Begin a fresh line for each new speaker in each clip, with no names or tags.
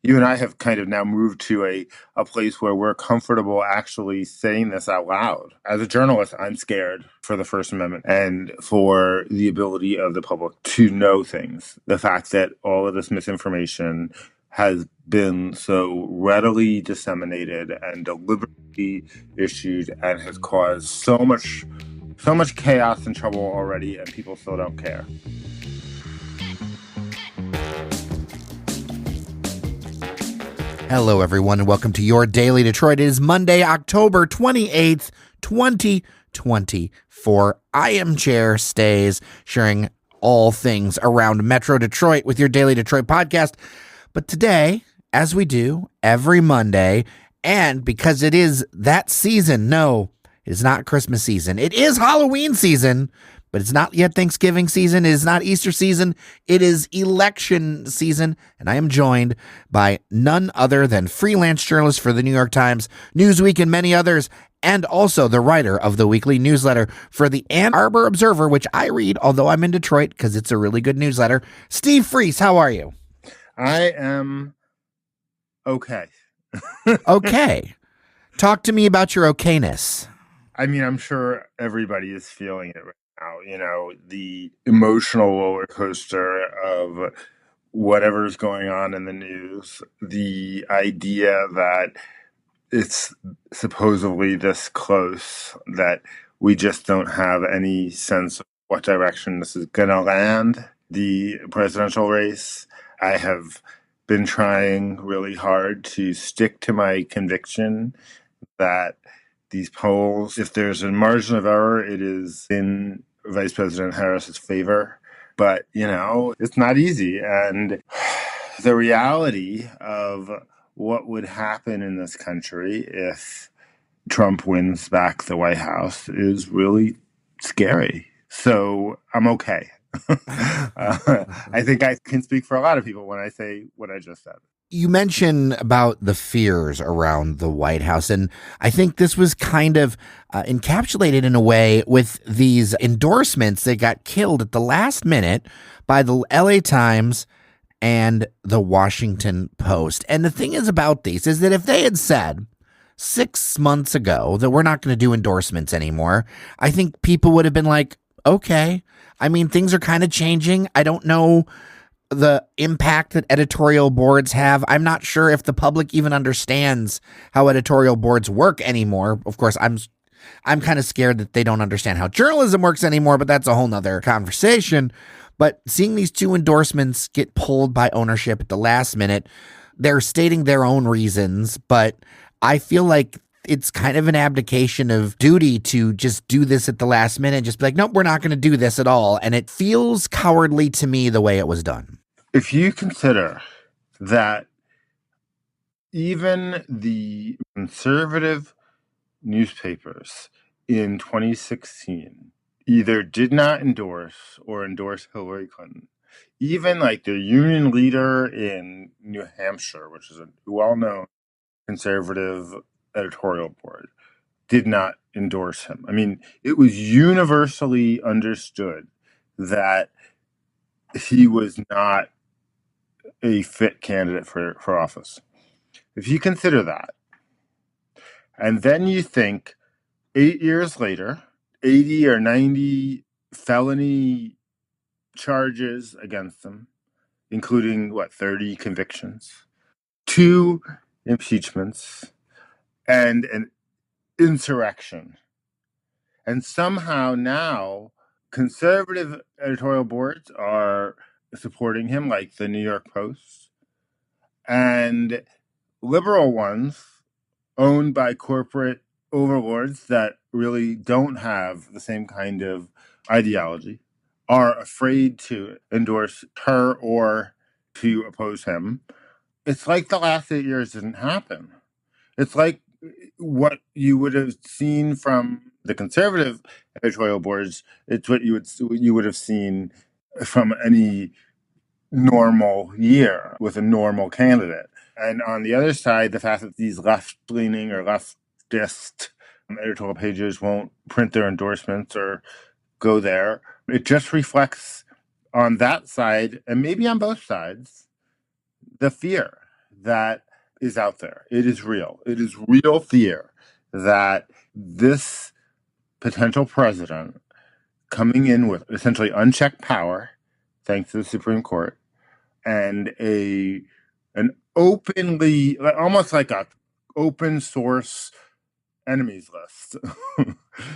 you and I have kind of now moved to a place where we're comfortable actually saying this out loud. As a journalist, I'm scared for the First Amendment and for the ability of the public to know things. The fact that all of this misinformation has been so readily disseminated and deliberately issued and has caused so much chaos and trouble already, and people still don't care.
Hello, everyone, and welcome to your Daily Detroit. It is Monday, October 28th, 2024. I am Chair Stays, sharing all things around Metro Detroit with your Daily Detroit podcast. But today, as we do every Monday, and because it is that season, no, it is not Christmas season. It is Halloween season, but it's not yet Thanksgiving season. It is not Easter season. It is election season. And I am joined by none other than freelance journalist for the New York Times, Newsweek, and many others, and also the writer of the weekly newsletter for the Ann Arbor Observer, which I read, although I'm in Detroit, because it's a really good newsletter. Steve Freese, how are you?
I am okay.
Okay. Talk to me about your okayness.
I mean, I'm sure everybody is feeling it right now. You know, the emotional roller coaster of whatever's going on in the news, the idea that it's supposedly this close, that we just don't have any sense of what direction this is going to land. The presidential race, I have been trying really hard to stick to my conviction that these polls, if there's a margin of error, it is in Vice President Harris's favor. But, you know, it's not easy. And the reality of what would happen in this country if Trump wins back the White House is really scary. So I'm okay. I think I can speak for a lot of people when I say what I just said.
You mentioned about the fears around the White House, and I think this was kind of encapsulated in a way with these endorsements that got killed at the last minute by the LA Times and the Washington Post. And the thing is about these is that if they had said 6 months ago that we're not going to do endorsements anymore, I think people would have been like, okay. I mean, things are kind of changing. I don't know the impact that editorial boards have. I'm not sure if the public even understands how editorial boards work anymore. Of course, I'm kind of scared that they don't understand how journalism works anymore, but that's a whole nother conversation. But seeing these two endorsements get pulled by ownership at the last minute, they're stating their own reasons, but I feel like it's kind of an abdication of duty to just do this at the last minute, just be like, nope, we're not going to do this at all. And it feels cowardly to me the way it was done.
If you consider that even the conservative newspapers in 2016 either did not endorse or endorse Hillary Clinton, even like the union leader in New Hampshire, which is a well-known conservative editorial board, did not endorse him. I mean, it was universally understood that he was not a fit candidate for office. If you consider that, and then you think 8 years later, 80 or 90 felony charges against him, including 30 convictions, 2 impeachments, and an insurrection. And somehow now conservative editorial boards are supporting him, like the New York Post, and liberal ones owned by corporate overlords that really don't have the same kind of ideology are afraid to endorse her or to oppose him. It's like the last 8 years didn't happen. It's like what you would have seen from the conservative editorial boards. It's what you would have seen from any normal year with a normal candidate. And on the other side, the fact that these left-leaning or leftist editorial pages won't print their endorsements or go there, it just reflects on that side, and maybe on both sides, the fear that is out there. It is real. It is real fear that this potential president coming in with essentially unchecked power, thanks to the Supreme Court, and an openly, almost like a open source enemies list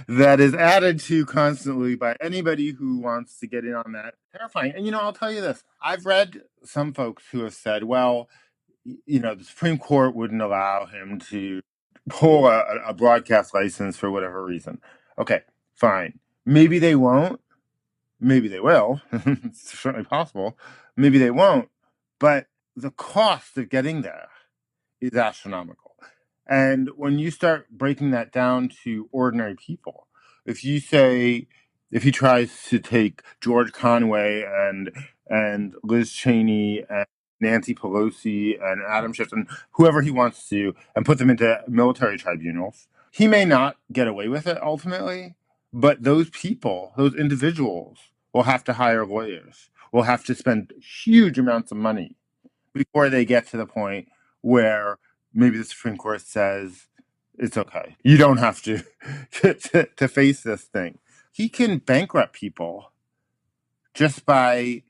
that is added to constantly by anybody who wants to get in on that. Terrifying. And I'll tell you this. I've read some folks who have said, well, the Supreme Court wouldn't allow him to pull a broadcast license for whatever reason. Okay, fine. Maybe they won't. Maybe they will. It's certainly possible. Maybe they won't. But the cost of getting there is astronomical. And when you start breaking that down to ordinary people, if he tries to take George Conway and Liz Cheney and Nancy Pelosi and Adam Schiff and whoever he wants to, and put them into military tribunals, he may not get away with it ultimately, but those people, those individuals, will have to hire lawyers, will have to spend huge amounts of money before they get to the point where maybe the Supreme Court says it's okay. You don't have to to face this thing. He can bankrupt people just by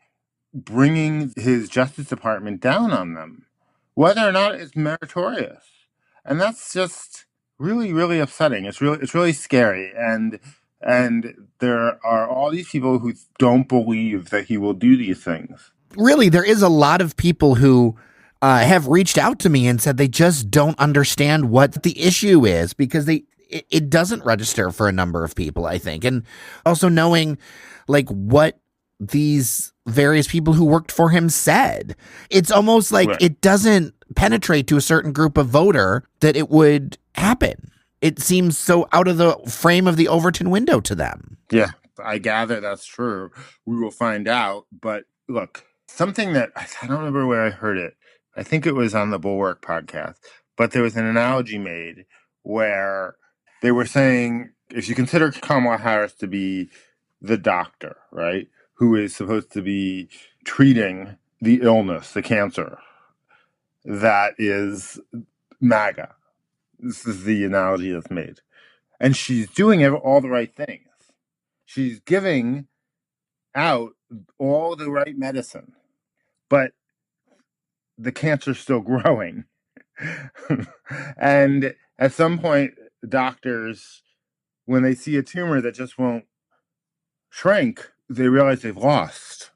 bringing his Justice Department down on them, whether or not it's meritorious. And that's just really, really upsetting. It's really scary. And there are all these people who don't believe that he will do these things.
Really, there is a lot of people who have reached out to me and said they just don't understand what the issue is, because it doesn't register for a number of people, I think. And also knowing like what these various people who worked for him said, it's almost like
Right.
It doesn't penetrate to a certain group of voter that it would happen. It seems so out of the frame of the Overton window to them.
Yeah, I gather that's true. We will find out. But look, something that I don't remember where I heard it. I think it was on the Bulwark podcast, but there was an analogy made where they were saying, if you consider Kamala Harris to be the doctor, right, who is supposed to be treating the illness, the cancer, that is MAGA. This is the analogy that's made. And she's doing all the right things. She's giving out all the right medicine, but the cancer's still growing. And at some point, doctors, when they see a tumor that just won't shrink, they realize they've lost.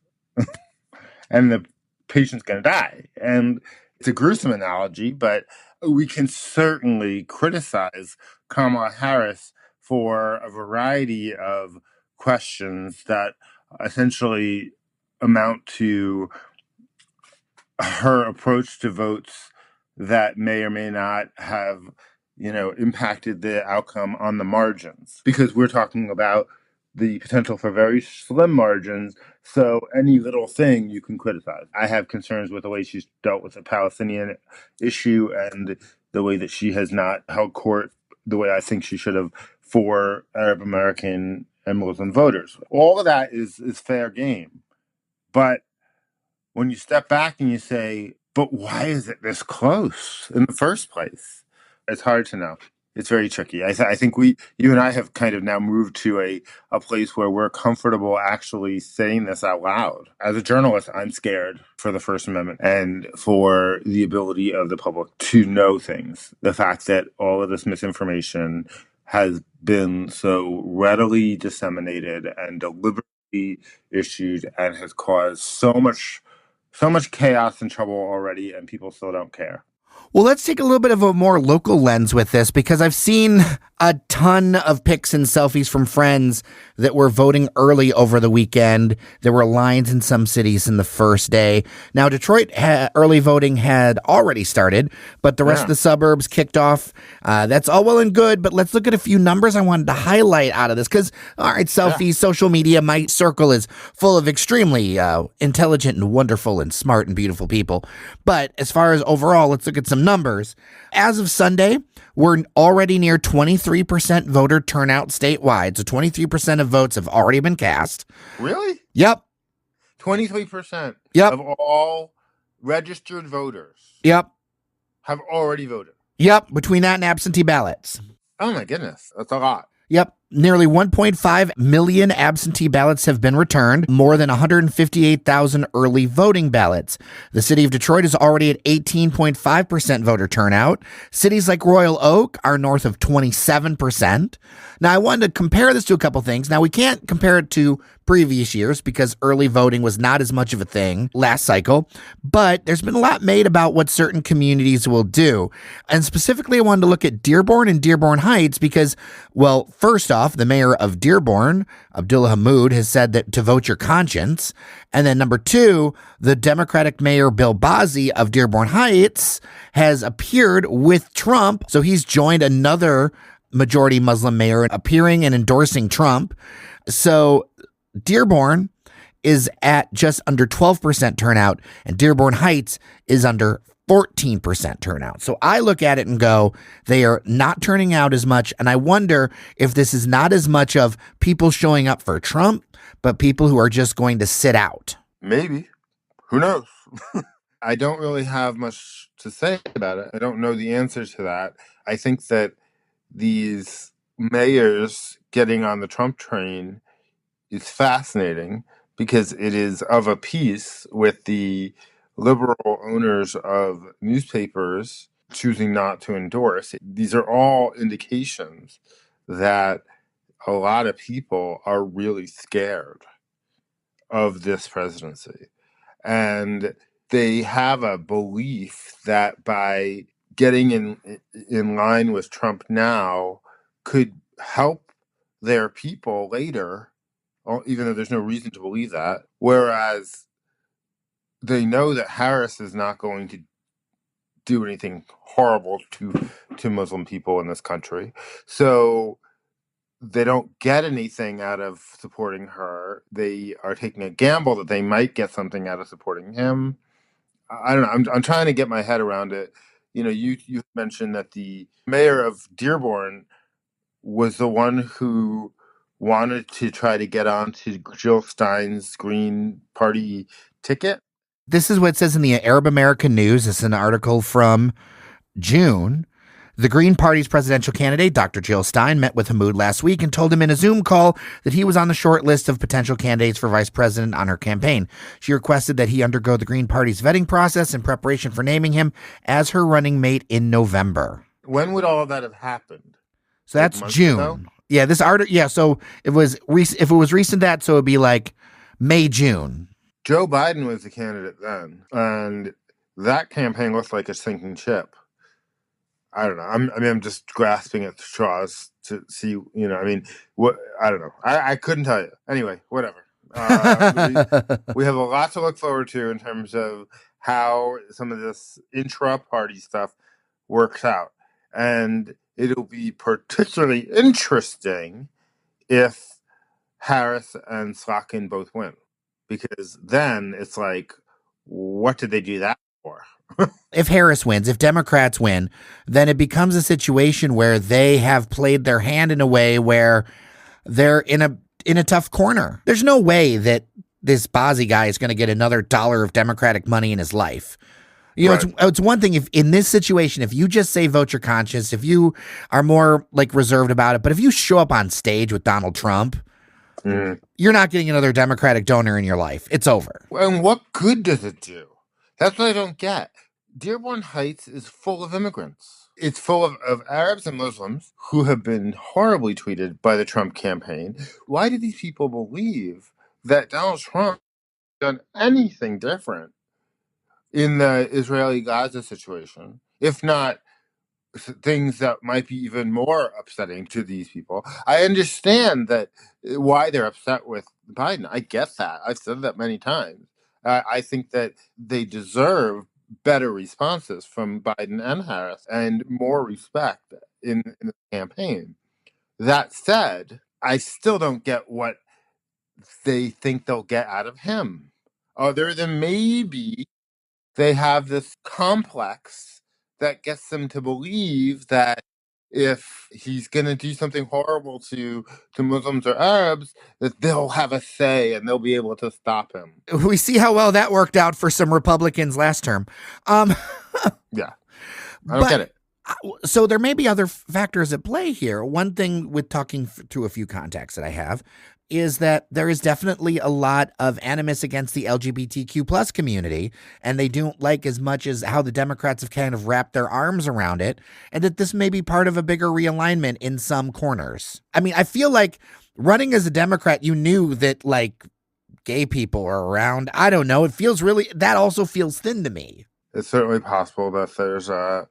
And the patient's going to die. And it's a gruesome analogy, but we can certainly criticize Kamala Harris for a variety of questions that essentially amount to her approach to votes that may or may not have, impacted the outcome on the margins, because we're talking about the potential for very slim margins. So any little thing you can criticize. I have concerns with the way she's dealt with the Palestinian issue and the way that she has not held court the way I think she should have for Arab American and Muslim voters. All of that is fair game. But when you step back and you say, but why is it this close in the first place? It's hard to know. It's very tricky. I think you and I have kind of now moved to a place where we're comfortable actually saying this out loud. As a journalist, I'm scared for the First Amendment and for the ability of the public to know things. The fact that all of this misinformation has been so readily disseminated and deliberately issued and has caused so much chaos and trouble already, and people still don't care.
Well, let's take a little bit of a more local lens with this, because I've seen a ton of pics and selfies from friends that were voting early over the weekend. There were lines in some cities in the first day. Now, Detroit early voting had already started, but the rest of the suburbs kicked off. That's all well and good, but let's look at a few numbers I wanted to highlight out of this, because, all right, selfies, social media, my circle is full of extremely intelligent and wonderful and smart and beautiful people. But as far as overall, let's look at some numbers. As of Sunday, we're already near 23% voter turnout statewide. So 23% of votes have already been cast.
Really?
Yep.
23%
Yep.
of all registered voters.
Yep.
have already voted.
Yep, between that and absentee ballots.
Oh my goodness, that's a lot.
Yep. Nearly 1.5 million absentee ballots have been returned, more than 158,000 early voting ballots. The city of Detroit is already at 18.5% voter turnout. Cities like Royal Oak are north of 27%. Now, I wanted to compare this to a couple things. Now, we can't compare it to previous years because early voting was not as much of a thing last cycle, but there's been a lot made about what certain communities will do. And specifically, I wanted to look at Dearborn and Dearborn Heights because, well, first off, the mayor of Dearborn, Abdullah Hammoud, has said that to vote your conscience. And then number two, the Democratic mayor Bill Bazzi of Dearborn Heights has appeared with Trump. So he's joined another majority Muslim mayor appearing and endorsing Trump. So Dearborn is at just under 12% turnout, and Dearborn Heights is under 14% turnout. So I look at it and go, they are not turning out as much. And I wonder if this is not as much of people showing up for Trump, but people who are just going to sit out.
Maybe. Who knows? I don't really have much to say about it. I don't know the answer to that. I think that these mayors getting on the Trump train is fascinating because it is of a piece with the liberal owners of newspapers choosing not to endorse. These are all indications that a lot of people are really scared of this presidency. And they have a belief that by getting in line with Trump now could help their people later, even though there's no reason to believe that. Whereas they know that Harris is not going to do anything horrible to Muslim people in this country. So they don't get anything out of supporting her. They are taking a gamble that they might get something out of supporting him. I don't know. I'm trying to get my head around it. You know, you mentioned that the mayor of Dearborn was the one who wanted to try to get onto Jill Stein's Green Party ticket.
This is what it says in the Arab American News. It's an article from June. The Green Party's presidential candidate, Dr. Jill Stein, met with Hammoud last week and told him in a Zoom call that he was on the short list of potential candidates for vice president on her campaign. She requested that he undergo the Green Party's vetting process in preparation for naming him as her running mate in November.
When would all of that have happened?
So that's June. Ago? Yeah, this article. Yeah, so if it was recent that, so it'd be like May, June.
Joe Biden was the candidate then, and that campaign looked like a sinking ship. I don't know. I'm just grasping at straws to see. You know, I mean, what? I don't know. I couldn't tell you. Anyway, whatever. We have a lot to look forward to in terms of how some of this intra-party stuff works out, and it'll be particularly interesting if Harris and Slotkin both win, because then it's like, what did they do that for?
If Harris wins, if Democrats win, then it becomes a situation where they have played their hand in a way where they're in a tough corner. There's no way that this Bazzi guy is going to get another dollar of Democratic money in his life. You know, right. It's one thing if in this situation, if you just say vote your conscience, if you are more like reserved about it, but if you show up on stage with Donald Trump, you're not getting another Democratic donor in your life. It's over.
And what good does it do? That's what I don't get. Dearborn Heights is full of immigrants. It's full of Arabs and Muslims who have been horribly treated by the Trump campaign. Why do these people believe that Donald Trump has done anything different in the Israeli-Gaza situation, if not things that might be even more upsetting to these people? I understand that why they're upset with Biden. I get that. I've said that many times. I think that they deserve better responses from Biden and Harris and more respect in the campaign. That said, I still don't get what they think they'll get out of him, other than maybe they have this complex that gets them to believe that if he's going to do something horrible to Muslims or Arabs, that they'll have a say and they'll be able to stop him.
We see how well that worked out for some Republicans last term.
Yeah. I don't
But
get it.
so there may be other factors at play here. One thing with talking to a few contacts that I have is that there is definitely a lot of animus against the LGBTQ plus community, and they don't like as much as how the Democrats have kind of wrapped their arms around it, and that this may be part of a bigger realignment in some corners. I mean, I feel like running as a Democrat, you knew that like gay people are around. I don't know. It feels really, that also feels thin to me.
It's certainly possible that there's a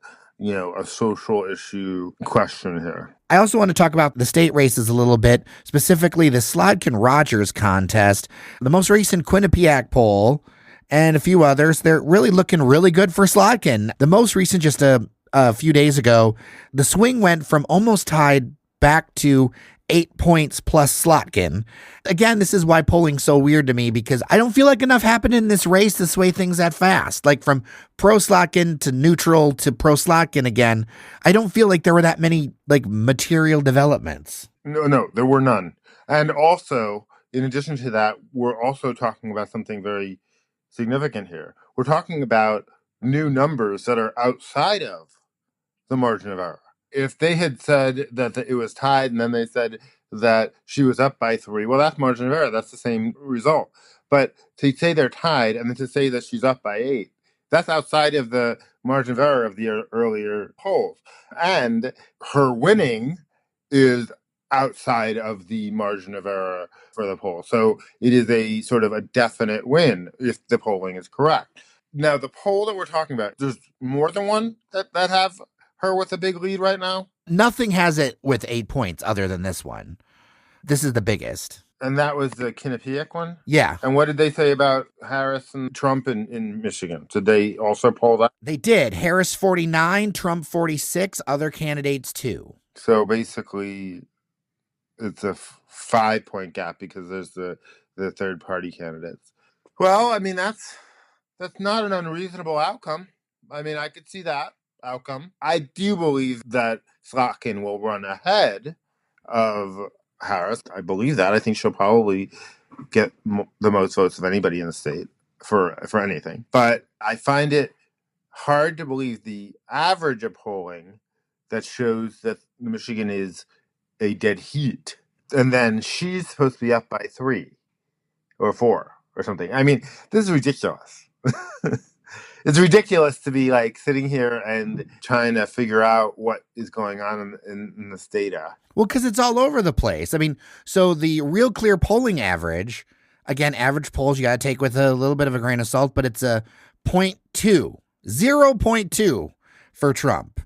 social issue question here.
I also want to talk about the state races a little bit, specifically the Slotkin Rogers contest, the most recent Quinnipiac poll, and a few others. They're really looking really good for Slotkin. The most recent, just a few days ago, the swing went from almost tied back to 8 points plus Slotkin. Again, this is why polling's so weird to me, because I don't feel like enough happened in this race to sway things that fast. Like from pro Slotkin to neutral to pro Slotkin again, I don't feel like there were that many like material developments.
No, there were none. And also, in addition to that, we're also talking about something very significant here. We're talking about new numbers that are outside of the margin of error. If they had said that it was tied and then they said that she was up by 3, well, that's margin of error. That's the same result. But to say they're tied and then to say that she's up by 8, that's outside of the margin of error of the earlier polls. And her winning is outside of the margin of error for the poll. So it is a sort of a definite win if the polling is correct. Now, the poll that we're talking about, there's more than one that have her with a big lead right now.
Nothing has it with 8 points other than this one. This is the biggest.
And that was the Quinnipiac one?
Yeah.
And what did they say about Harris and Trump in Michigan? Did they also poll that?
They did. Harris 49, Trump 46, other candidates too.
So basically, it's a 5-point gap because there's the third party candidates. Well, I mean, that's not an unreasonable outcome. I mean, I could see that outcome. I do believe that Slotkin will run ahead of Harris. I believe that. I think she'll probably get the most votes of anybody in the state for anything. But I find it hard to believe the average of polling that shows that Michigan is a dead heat. And then she's supposed to be up by 3 or 4 or something. I mean, this is ridiculous. It's ridiculous to be like sitting here and trying to figure out what is going on in this data.
Well, because it's all over the place. I mean, so the Real Clear polling average, again, average polls you got to take with a little bit of a grain of salt, but it's a 0.2 for Trump.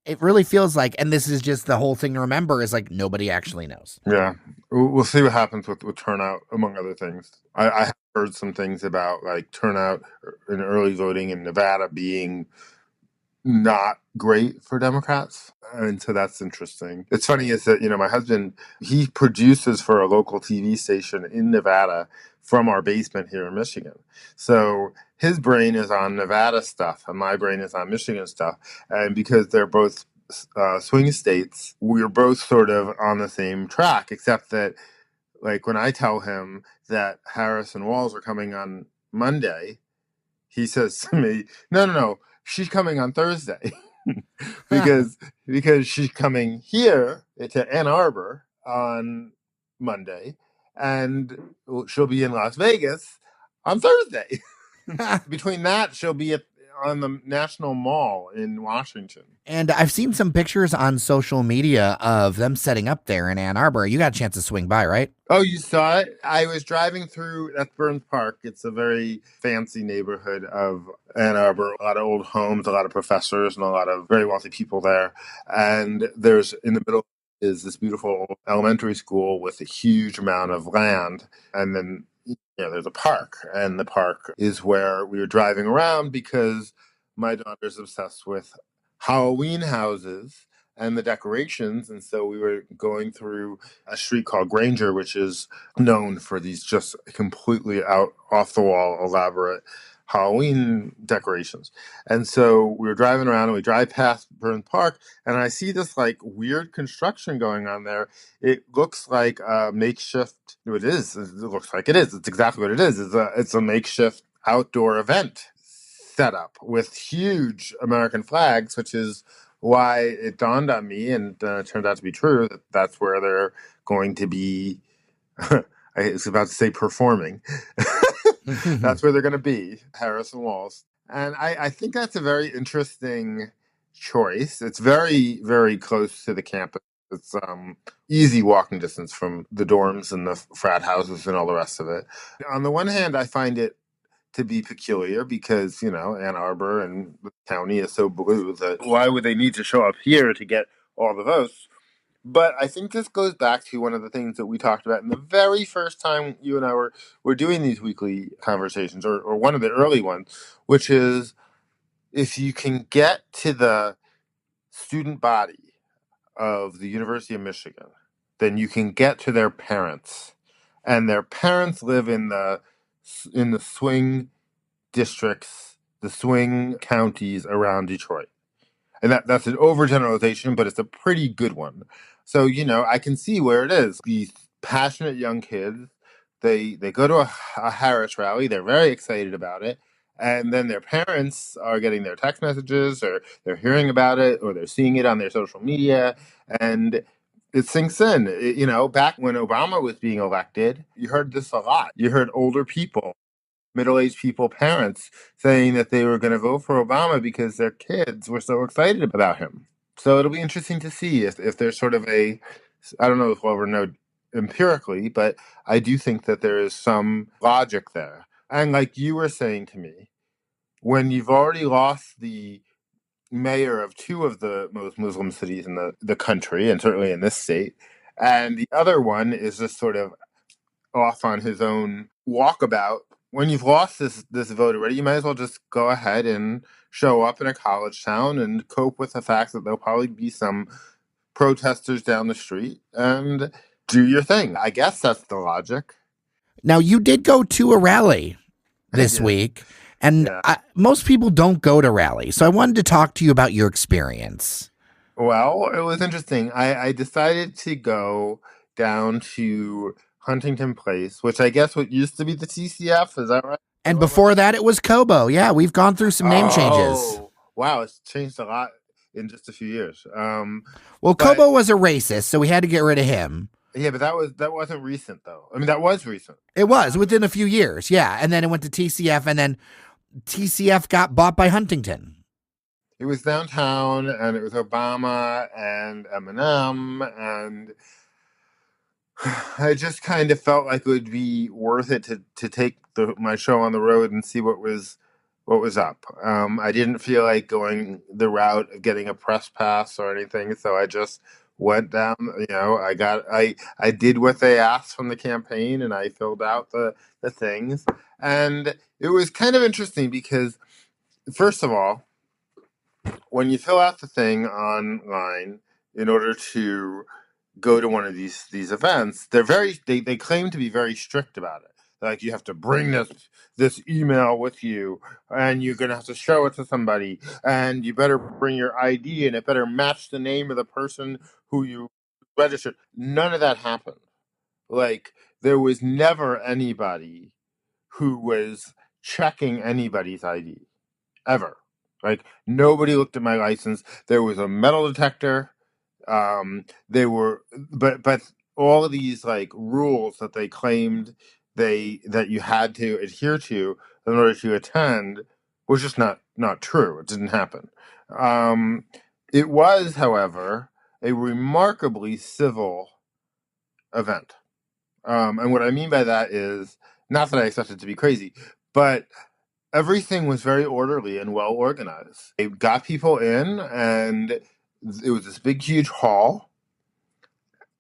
It really feels like, and this is just the whole thing to remember, is like nobody actually knows.
Yeah. We'll see what happens with turnout, among other things. I have heard some things about like turnout in early voting in Nevada being not great for Democrats. And so that's interesting. It's funny is that, my husband, he produces for a local TV station in Nevada from our basement here in Michigan. So his brain is on Nevada stuff and my brain is on Michigan stuff. And because they're both swing states, we're both sort of on the same track, except that like when I tell him that Harris and Walz are coming on Monday, he says to me, no, she's coming on Thursday. because she's coming here to Ann Arbor on Monday and she'll be in Las Vegas on Thursday. Between that, she'll be on the National Mall in Washington.
And I've seen some pictures on social media of them setting up there in Ann Arbor. You got a chance to swing by, right?
Oh, you saw it? I was driving through, that's Burns Park. It's a very fancy neighborhood of Ann Arbor. A lot of old homes, a lot of professors, and a lot of very wealthy people there. And there's, in the middle is this beautiful elementary school with a huge amount of land. And then there's a park. And the park is where we were driving around because my daughter's obsessed with Halloween houses and the decorations. And so we were going through a street called Granger, which is known for these just completely off the wall, elaborate Halloween decorations. And so we were driving around and we drive past Burns Park and I see this like weird construction going on there. It looks like a makeshift. It is. It looks like it is. It's exactly what it is. It's a makeshift outdoor event setup with huge American flags, which is why it dawned on me, and turned out to be true, that that's where they're going to be. I was about to say performing. That's where they're going to be, Harrison Walls. And I think that's a very interesting choice. It's very, very close to the campus. It's easy walking distance from the dorms and the frat houses and all the rest of it. On the one hand, I find it to be peculiar because, Ann Arbor and the county is so blue that why would they need to show up here to get all the votes? But I think this goes back to one of the things that we talked about in the very first time you and I were doing these weekly conversations, or one of the early ones, which is if you can get to the student body of the University of Michigan, then you can get to their parents. And their parents live in the swing districts, the swing counties around Detroit. And that's an overgeneralization, but it's a pretty good one. So, I can see where it is. These passionate young kids, they go to a Harris rally, they're very excited about it, and then their parents are getting their text messages, or they're hearing about it, or they're seeing it on their social media, and it sinks in. Back when Obama was being elected, you heard this a lot. You heard older people, middle-aged people, parents saying that they were going to vote for Obama because their kids were so excited about him. So it'll be interesting to see if there's sort of I don't know if we'll ever know empirically, but I do think that there is some logic there. And like you were saying to me, when you've already lost the mayor of two of the most Muslim cities in the country, and certainly in this state, and the other one is just sort of off on his own walkabout. When you've lost this vote already, you might as well just go ahead and show up in a college town and cope with the fact that there'll probably be some protesters down the street and do your thing. I guess that's the logic.
Now, you did go to a rally
I
this
did.
week, and
Yeah.
most people don't go to rallies. So I wanted to talk to you about your experience.
Well, it was interesting. I decided to go down to Huntington Place, which I guess what used to be the TCF. Is that right? Is that
And
what I'm
before that, it was Kobo. Yeah, we've gone through some name changes.
Oh, wow, it's changed a lot in just a few years.
Well,
But
Kobo was a racist, so we had to get rid of him.
yeah, but that wasn't recent though. I mean, that was recent.
It was within a few years, yeah. And then it went to TCF, and then TCF got bought by Huntington.
It was downtown, and it was Obama and Eminem, and I just kind of felt like it would be worth it to take my show on the road and see what was up. I didn't feel like going the route of getting a press pass or anything, so I just went down. I did what they asked from the campaign, and I filled out the things, and it was kind of interesting because, first of all, when you fill out the thing online in order to go to one of these events, they claim to be very strict about it. Like, you have to bring this email with you, and you're gonna have to show it to somebody, and you better bring your ID, and it better match the name of the person who you registered. None of that happened. Like, there was never anybody who was checking anybody's ID ever. Like, nobody looked at my license. There was a metal detector. They were, but all of these like rules that they claimed that you had to adhere to in order to attend was just not true. It didn't happen. Um, it was, however, a remarkably civil event. And what I mean by that is not that I expect it to be crazy, but everything was very orderly and well organized. They got people in, and it was this big, huge hall.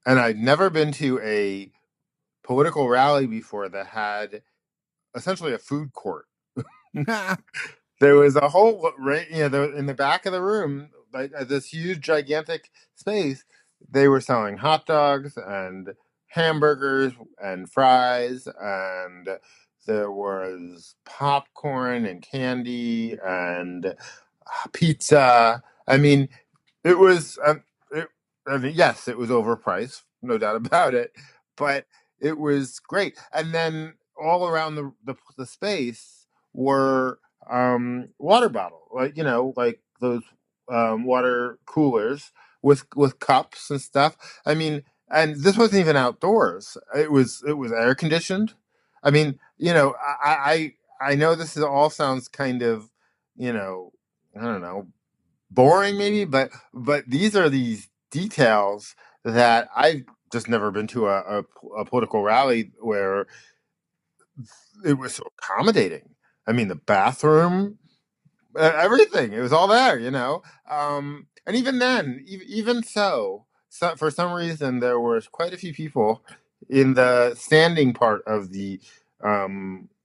And I'd never been to a political rally before that had essentially a food court. There was a whole, right, in the back of the room, like this huge, gigantic space. They were selling hot dogs and hamburgers and fries, and there was popcorn and candy and pizza. I mean, it was, yes, it was overpriced, no doubt about it, but it was great. And then all around the space were water bottle, like like those water coolers with cups and stuff. I mean, and this wasn't even outdoors. It was air conditioned. I mean, I know this is all sounds kind of, you know, I don't know, boring maybe, but these are these details that I've just never been to a political rally where it was so accommodating. I mean, the bathroom, everything. It was all there, and even then, even so, for some reason, there was quite a few people in the standing part of the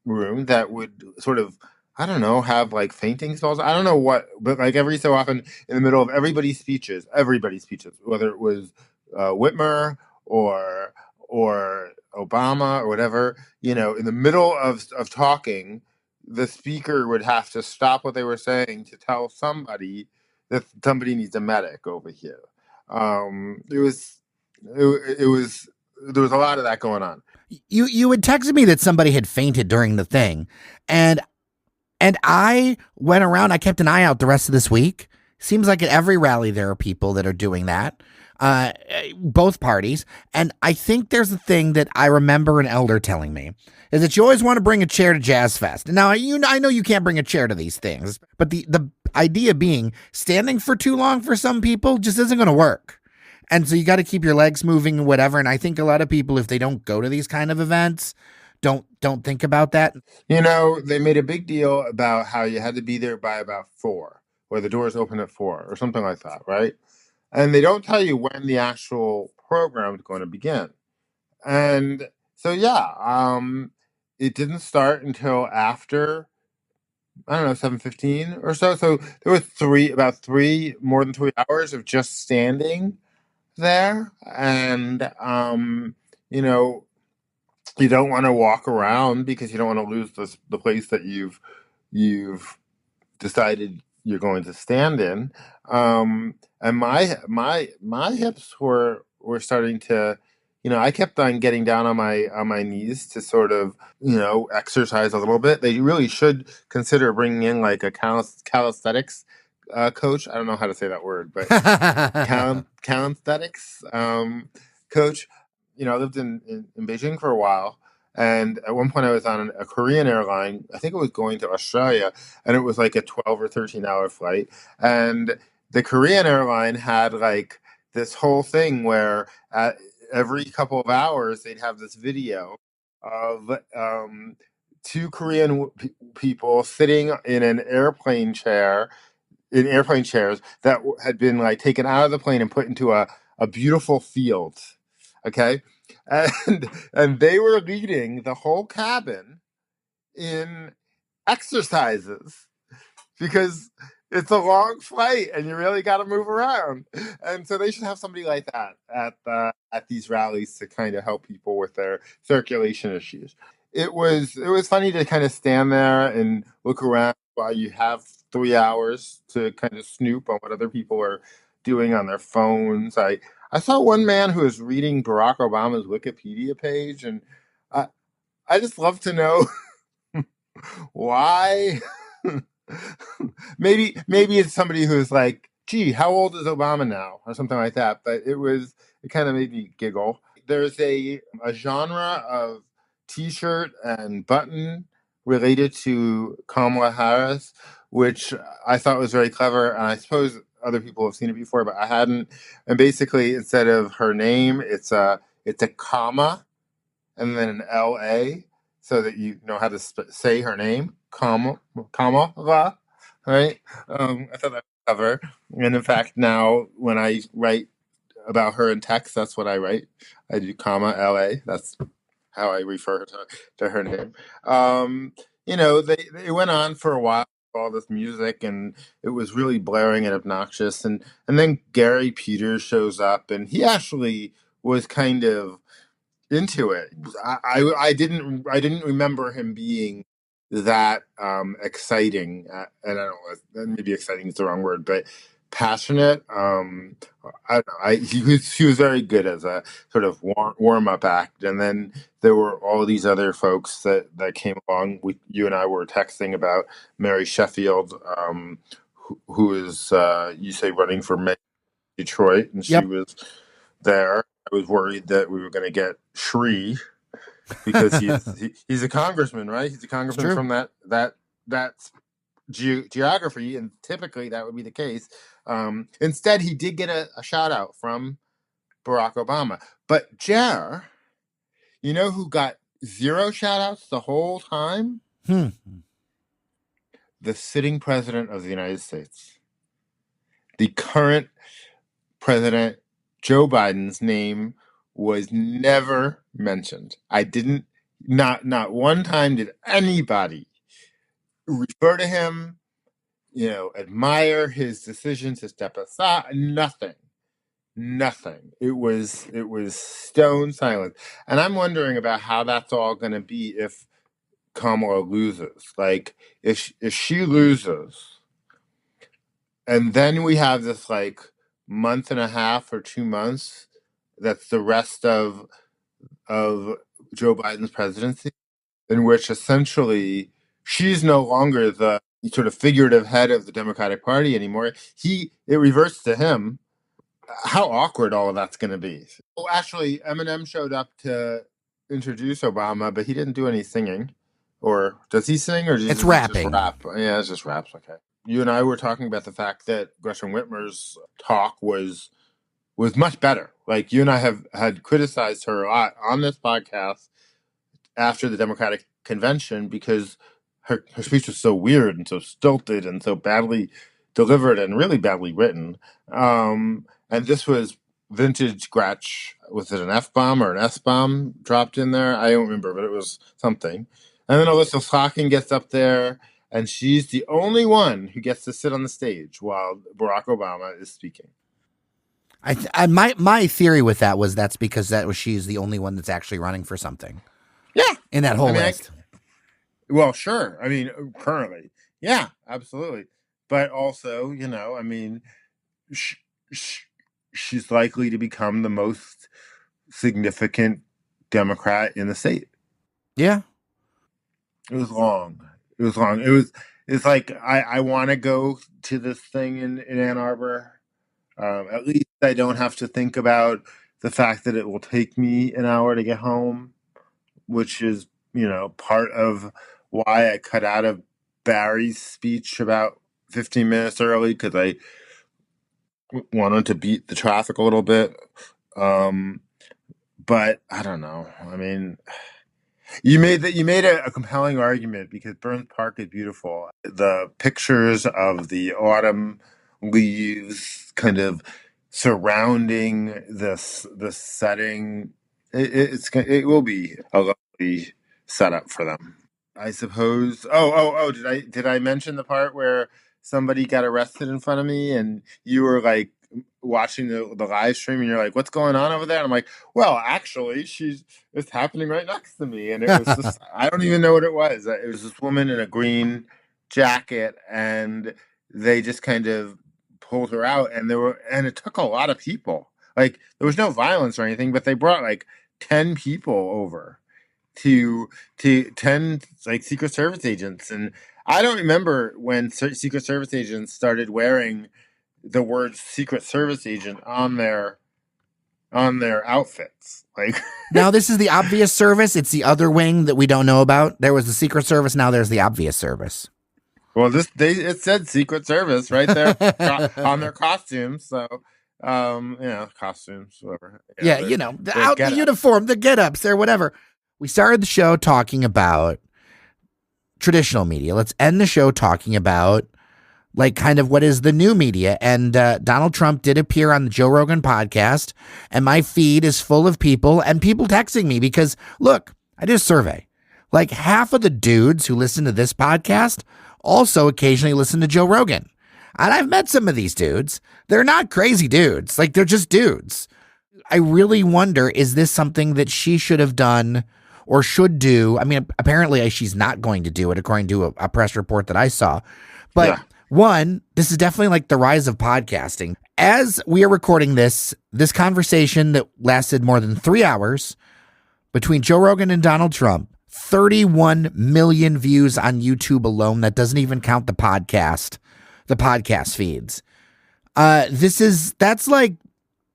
room that would sort of, I don't know, have like fainting spells. I don't know what, but like every so often, in the middle of everybody's speeches, whether it was Whitmer or or Obama or whatever, in the middle of talking, the speaker would have to stop what they were saying to tell somebody that somebody needs a medic over here. It was, it was, there was a lot of that going on.
You had texted me that somebody had fainted during the thing, and I went around. I kept an eye out the rest of this week. Seems like at every rally there are people that are doing that, both parties. And I think there's a thing that I remember an elder telling me is that you always want to bring a chair to Jazz Fest. Now, I know you can't bring a chair to these things, but the idea being standing for too long for some people just isn't going to work. And so you got to keep your legs moving and whatever. And I think a lot of people, if they don't go to these kind of events, don't think about that.
They made a big deal about how you had to be there by about 4, or the doors open at 4, or something like that, right? And they don't tell you when the actual program is going to begin. And so, yeah, it didn't start until after, I don't know, 7:15 or so. So there were more than 3 hours of just standing there, and you know, you don't want to walk around because you don't want to lose the place that you've decided you're going to stand in. And my hips were starting to, I kept on getting down on my knees to sort of, exercise a little bit. They really should consider bringing in like a calisthenics coach. I don't know how to say that word, but calisthenics coach. I lived in Beijing for a while, and at one point I was on a Korean airline. I think it was going to Australia, and it was like a 12 or 13 hour flight. And the Korean airline had like this whole thing where at every couple of hours they'd have this video of two Korean people sitting in airplane chairs that had been like taken out of the plane and put into a beautiful field. Okay. And they were leading the whole cabin in exercises because it's a long flight and you really got to move around. And so they should have somebody like that at these rallies to kind of help people with their circulation issues. It was funny to kind of stand there and look around while you have 3 hours to kind of snoop on what other people are doing on their phones. I saw one man who was reading Barack Obama's Wikipedia page, and I I just love to know why. Maybe it's somebody who's like, gee, how old is Obama now, or something like that. But it kind of made me giggle. There's a genre of T-shirt and button related to Kamala Harris, which I thought was very clever, and I suppose other people have seen it before, but I hadn't. And basically, instead of her name, it's a comma and then an LA, so that you know how to say her name, Kamala, right? I thought that was clever. And in fact, now when I write about her in text, that's what I write. I do comma LA. That's how I refer to her name. They went on for a while, all this music, and it was really blaring and obnoxious. And then Gary Peters shows up, and he actually was kind of into it. I didn't remember him being that exciting, and I don't know, maybe exciting is the wrong word, passionate. He was very good as a sort of warm up act, and then there were all these other folks that came along. You and I were texting about Mary Sheffield, who is you say running for mayor of Detroit, and she
Yep.
was there. I was worried that we were going to get Shree because he's a congressman, right? He's a congressman
true.
from that geography, and typically that would be the case. Instead, he did get a shout out from Barack Obama. But Jer, you know who got zero shout outs the whole time? The sitting president of the United States. The current president, Joe Biden's name was never mentioned. Not one time did anybody refer to him, admire his decision to step aside. Nothing. It was stone silent. And I'm wondering about how that's all going to be if Kamala loses. Like if she loses, and then we have this like month and a half or 2 months that's the rest of Joe Biden's presidency, in which essentially she's no longer the sort of figurative head of the Democratic Party anymore. It reverts to him. How awkward all of that's going to be. Well, actually, Eminem showed up to introduce Obama, but he didn't do any singing. Or does he sing, or
It's
just
rapping.
rap? Yeah, it's just raps. Okay. You and I were talking about the fact that Gresham Whitmer's talk was much better. Like you and I had criticized her a lot on this podcast after the Democratic convention because her speech was so weird and so stilted and so badly delivered and really badly written. And this was vintage Gretsch. Was it an F-bomb or an S-bomb dropped in there? I don't remember, but it was something. And then Alyssa Slotkin gets up there, and she's the only one who gets to sit on the stage while Barack Obama is speaking.
My theory with that was that's because she's the only one that's actually running for something.
Yeah,
in that whole list.
Well, sure. I mean, currently, yeah, absolutely. But also, she's likely to become the most significant Democrat in the state.
Yeah.
It was long. It's like I want to go to this thing in Ann Arbor. At least I don't have to think about the fact that it will take me an hour to get home, which is, part of why I cut out of Barry's speech about 15 minutes early, because I wanted to beat the traffic a little bit. But I don't know. I mean, you made a compelling argument because Burns Park is beautiful. The pictures of the autumn leaves kind of surrounding the setting, it will be a lovely setup for them, I suppose. Oh! Did I mention the part where somebody got arrested in front of me and you were like watching the live stream and you're like, what's going on over there? And I'm like, well, actually, it's happening right next to me. And it was just, I don't even know what it was. It was this woman in a green jacket, and they just kind of pulled her out, and it took a lot of people. Like there was no violence or anything, but they brought like 10 people over to 10 like Secret Service agents. And I don't remember when Secret Service agents started wearing the word Secret Service agent on their outfits. Like
now this is the obvious service. It's the other wing that we don't know about. There was the Secret Service. Now there's the obvious service.
Well, it said Secret Service right there on their costumes. So, costumes, whatever.
Yeah, the uniform, the get-ups, there, whatever. We started the show talking about traditional media. Let's end the show talking about like kind of what is the new media. And Donald Trump did appear on the Joe Rogan podcast, and my feed is full of people texting me because, look, I did a survey. Like half of the dudes who listen to this podcast also occasionally listen to Joe Rogan. And I've met some of these dudes. They're not crazy dudes. Like they're just dudes. I really wonder, is this something that she should have done or should do? I mean, apparently she's not going to do it according to a press report that I saw. But One, this is definitely like the rise of podcasting. As we are recording this conversation that lasted more than 3 hours between Joe Rogan and Donald Trump, 31 million views on YouTube alone. That doesn't even count the podcast feeds. That's like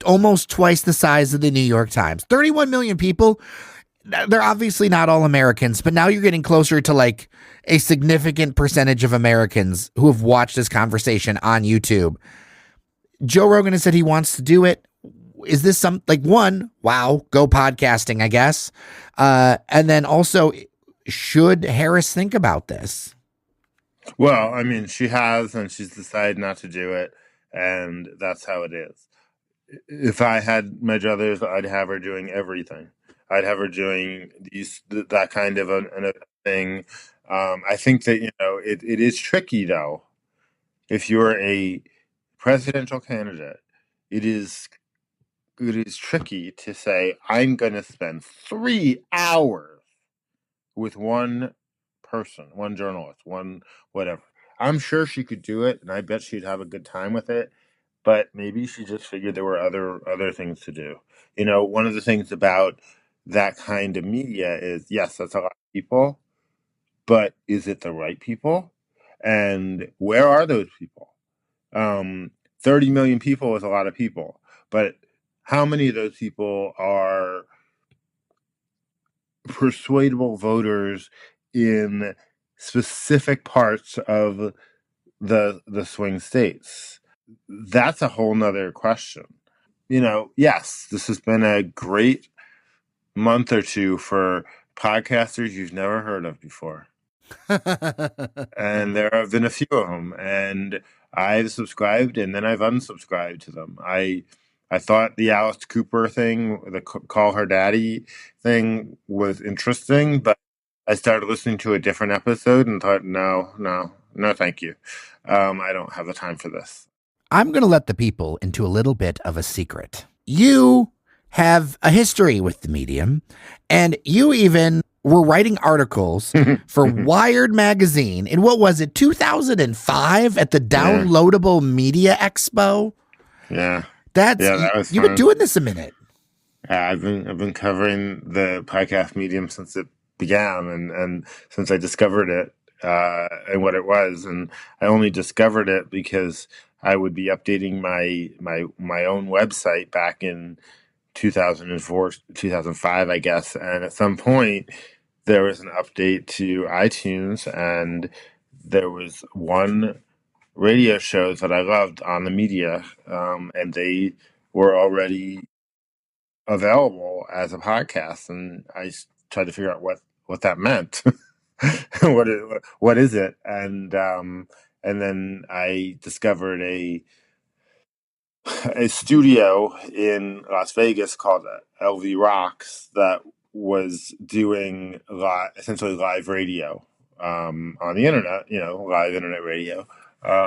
almost twice the size of the New York Times. 31 million people. They're obviously not all Americans, but now you're getting closer to like a significant percentage of Americans who have watched this conversation on YouTube. Joe Rogan has said he wants to do it. Is this some like one? Wow, go podcasting, I guess. And then also, should Harris think about this?
Well, I mean, she has, and she's decided not to do it, and that's how it is. If I had my druthers, I'd have her doing everything. I'd have her doing that kind of a thing. I think that it is tricky though. If you're a presidential candidate, it is tricky to say I'm going to spend 3 hours with one person, one journalist, one whatever. I'm sure she could do it, and I bet she'd have a good time with it. But maybe she just figured there were other things to do. One of the things about that kind of media is, yes, that's a lot of people, but is it the right people? And where are those people? 30 million people is a lot of people, but how many of those people are persuadable voters in specific parts of the swing states? That's a whole nother question. Yes, this has been a great month or two for podcasters you've never heard of before. And there have been a few of them, and I've subscribed and then I've unsubscribed to them. I thought the Alice Cooper thing, the call her daddy thing, was interesting, but I started listening to a different episode and thought, no, no, no, thank you. I don't have the time for this.
I'm going to let the people into a little bit of a secret. You have a history with the medium, and you even were writing articles for Wired magazine in, what was it, 2005 at the Downloadable Media Expo?
Yeah.
That was you've fun. Been doing this a minute.
I've been covering the podcast medium since it began, and since I discovered it and what it was. And I only discovered it because I would be updating my own website back in 2004, 2005, I guess. And at some point, there was an update to iTunes, and there was one radio show that I loved on the media, and they were already available as a podcast, and I tried to figure out what that meant. What is it? And then I discovered a studio in Las Vegas called LV Rocks that was doing essentially live radio on the internet, live internet radio,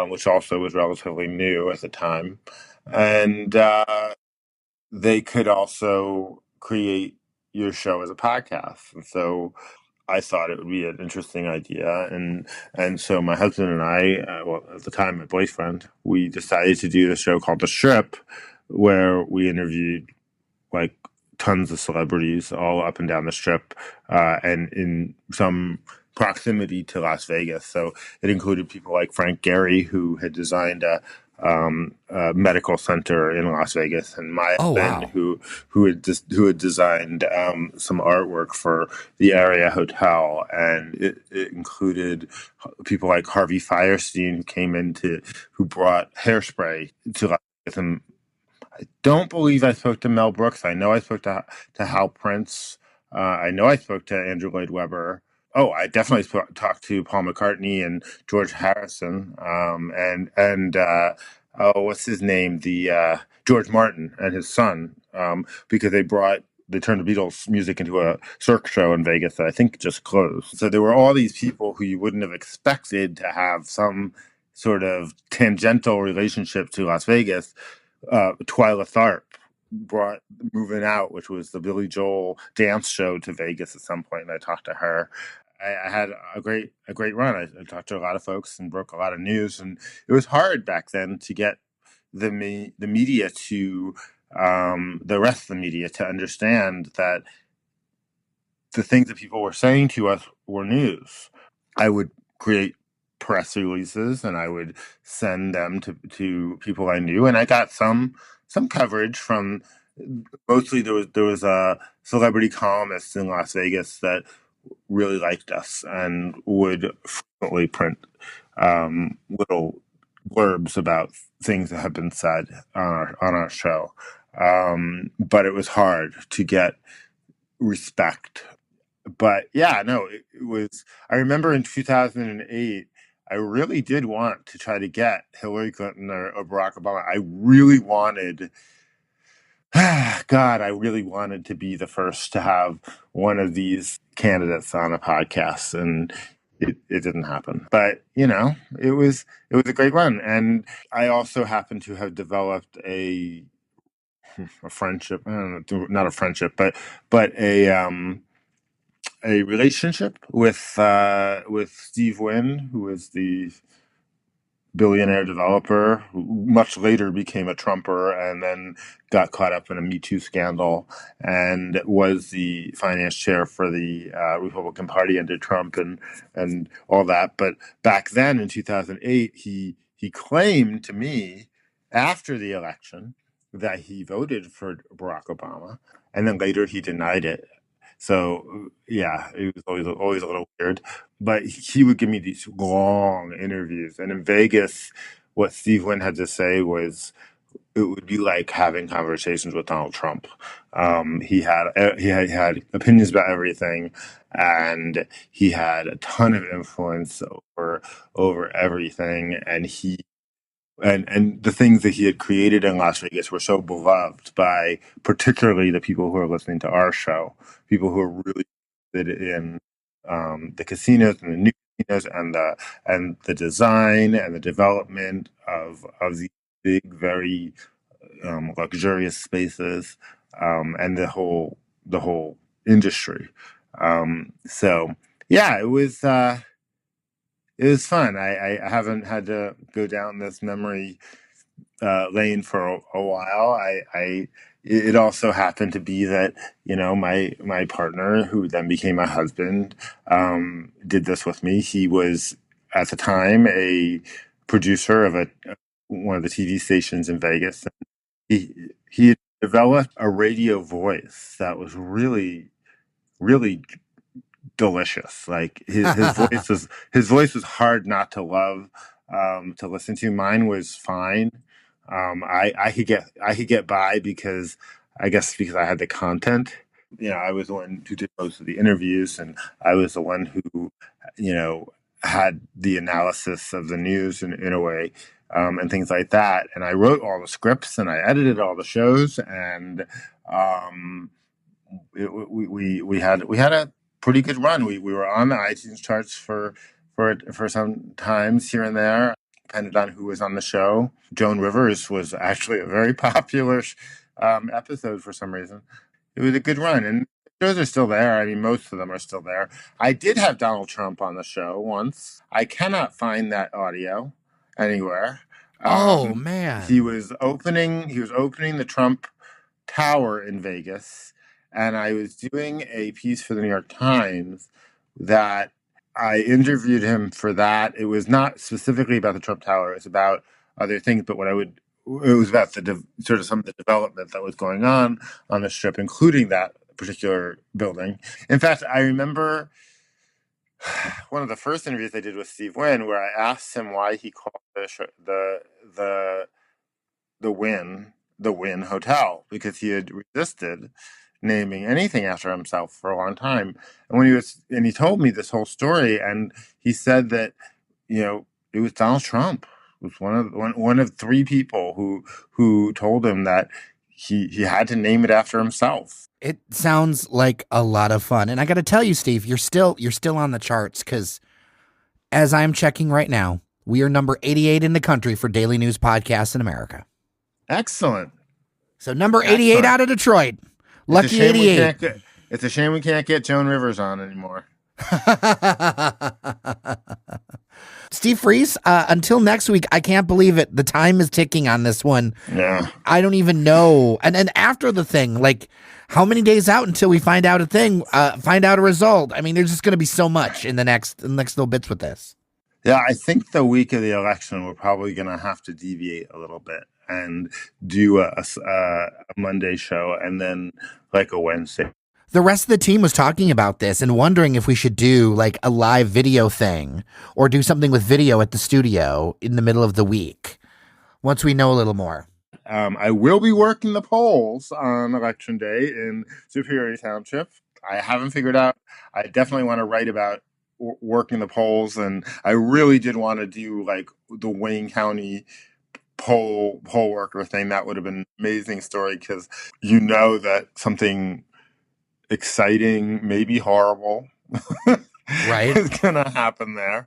which also was relatively new at the time. And they could also create your show as a podcast. And so I thought it would be an interesting idea. And so my husband and I, well, at the time, my boyfriend, we decided to do the show called The Strip, where we interviewed like tons of celebrities all up and down the Strip, and in some proximity to Las Vegas. So it included people like Frank Gehry, who had designed a medical center in Las Vegas, and Maya Ben, who had designed some artwork for the area hotel, and it included people like Harvey Fierstein, who brought hairspray to Las Vegas. And I don't believe I spoke to Mel Brooks. I know I spoke to Hal Prince. I know I spoke to Andrew Lloyd Webber. Oh, I definitely talked to Paul McCartney and George Harrison, and what's his name? The George Martin and his son, because they turned the Beatles music into a cirque show in Vegas that I think just closed. So there were all these people who you wouldn't have expected to have some sort of tangential relationship to Las Vegas. Twyla Tharp brought Moving Out, which was the Billy Joel dance show, to Vegas at some point, and I talked to her. I had a great run. I talked to a lot of folks and broke a lot of news, and it was hard back then to get the media to the rest of the media to understand that the things that people were saying to us were news. I would create press releases and I would send them to people I knew, and I got some coverage from. Mostly there was a celebrity columnist in Las Vegas that really liked us and would frequently print little blurbs about things that have been said on our show. But it was hard to get respect. But yeah, no, it was. I remember in 2008, I really did want to try to get Hillary Clinton or Barack Obama. I really wanted. God, I really wanted to be the first to have one of these candidates on a podcast, and it didn't happen. But it was a great run, and I also happen to have developed a friendship. I don't know, not a friendship, but a relationship with Steve Wynn, who is the billionaire developer who much later became a Trumper and then got caught up in a Me Too scandal and was the finance chair for the Republican Party under Trump and all that. But back then in 2008, he claimed to me after the election that he voted for Barack Obama, and then later he denied it. So yeah, it was always a little weird. But he would give me these long interviews, and in Vegas, what Steve Wynn had to say was it would be like having conversations with Donald Trump. He had opinions about everything, and he had a ton of influence over everything, and the things that he had created in Las Vegas were so beloved by particularly the people who are listening to our show, people who are really interested in the casinos and the new casinos and the design and the development of these big, very luxurious spaces, and the whole industry. So yeah, it was fun. I haven't had to go down this memory lane for a while. It also happened to be that my partner, who then became my husband, did this with me. He was at the time a producer of one of the TV stations in Vegas. He had developed a radio voice that was really really delicious. Like his voice was hard not to love, to listen to. Mine was fine. I could get by because I guess because I had the content. I was the one who did most of the interviews, and I was the one who had the analysis of the news in a way, and things like that. And I wrote all the scripts and I edited all the shows, and we had a pretty good run. We were on the iTunes charts for some times here and there, depended on who was on the show. Joan Rivers was actually a very popular episode for some reason. It was a good run, and shows are still there. I mean, most of them are still there. I did have Donald Trump on the show once. I cannot find that audio anywhere.
Oh man.
He was opening. He was opening the Trump Tower in Vegas, and I was doing a piece for the New York Times that I interviewed him for that. It was not specifically about the Trump Tower; it was about other things. But it was about sort of some of the development that was going on the Strip, including that particular building. In fact, I remember one of the first interviews I did with Steve Wynn, where I asked him why he called the the Wynn Hotel, because he had resisted naming anything after himself for a long time. And he told me this whole story, and he said that it was Donald Trump. It was one of three people who told him that he had to name it after himself.
It sounds like a lot of fun. And I got to tell you, Steve, you're still on the charts, cuz as I'm checking right now, we are number 88 in the country for daily news podcasts in America.
Excellent.
So number 88
Excellent.
out of Detroit. Lucky 88.
It's a shame we can't get Joan Rivers on anymore.
Steve Freese, until next week, I can't believe it. The time is ticking on this one.
Yeah.
I don't even know. And after the thing, like, how many days out until we find out find out a result? I mean, there's just going to be so much in the next little bits with this.
Yeah, I think the week of the election, we're probably going to have to deviate a little bit and do a Monday show and then like a Wednesday.
The rest of the team was talking about this and wondering if we should do like a live video thing or do something with video at the studio in the middle of the week once we know a little more.
I will be working the polls on election day in Superior Township. I haven't figured out. I definitely want to write about working the polls, and I really did want to do like the Wayne County poll worker thing. That would have been an amazing story because you know that something exciting, maybe horrible,
right,
is gonna happen there.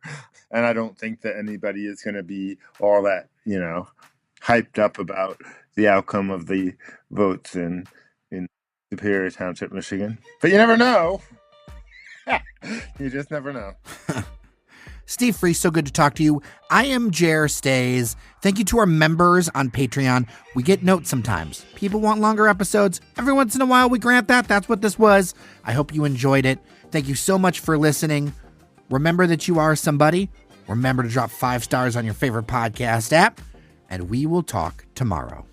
And I don't think that anybody is gonna be all that, hyped up about the outcome of the votes in Superior Township, Michigan. But you never know. You just never know.
Steve Freese, so good to talk to you. I am Jer Stays. Thank you to our members on Patreon. We get notes sometimes. People want longer episodes. Every once in a while, we grant that. That's what this was. I hope you enjoyed it. Thank you so much for listening. Remember that you are somebody. Remember to drop 5 stars on your favorite podcast app. And we will talk tomorrow.